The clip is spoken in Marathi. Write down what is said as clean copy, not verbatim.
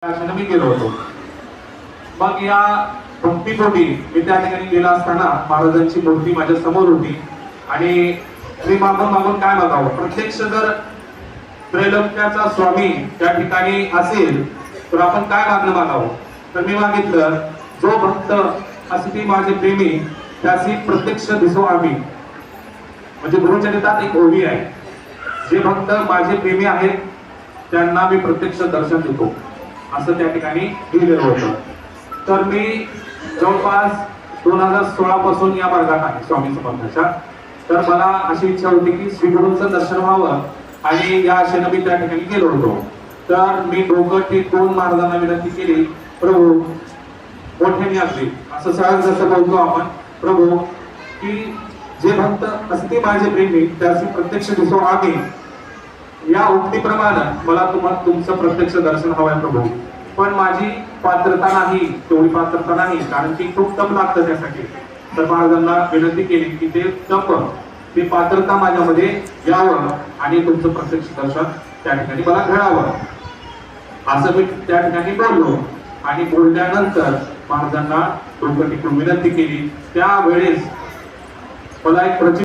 अशाने मी गेलो होतो. मग या भक्तीपोटी मी त्या ठिकाणी गेला असताना महाराजांची मूर्ती माझ्या समोर होती आणि मी मागून मागून काय मागावं. प्रत्यक्ष जर त्रैलोक्याचा स्वामी त्या ठिकाणी असेल तर आपण काय मागावं. तर मी मागितलं, जो भक्त असती माझे प्रेमी त्याची प्रत्यक्ष दिसो आम्ही. म्हणजे गुरुचरित्रात एक ओवी आहे, जे भक्त माझे प्रेमी आहेत त्यांना मी प्रत्यक्ष दर्शन देतो असं त्या ठिकाणी लिहिलेलं होतं. तर मी जवळपास 2016 पासून या मार्गात आहे स्वामी समर्थांच्या. तर मला अशी इच्छा होती की श्री गुरूंचं दर्शन व्हावं आणि या आशेनं मी त्या ठिकाणी गेलो होतो. तर मी डोकं टेकून महाराजांना विनंती केली, प्रभू मोठ्याने असते असं सहज जसं बोलतो आपण, प्रभू की जे भक्त असते माझे प्रेमी त्याची प्रत्यक्ष दिसो आम्ही. या उक्तीप्रमाणे मला तुमचं प्रत्यक्ष दर्शन हवंय प्रभू. पण माझी पात्रता नाही, तेवढी पात्रता नाही, कारण की खूप तप लागतं त्यासाठी. तर महाराजांना विनंती केली की ते तप, ते पात्रता माझ्यामध्ये यावं आणि तुमचं प्रत्यक्ष दर्शन त्या ठिकाणी मला घडावं असं मी त्या ठिकाणी बोललो. आणि बोलल्यानंतर महाराजांना डोकं टेकून विनंती केली. त्यावेळेस मला एक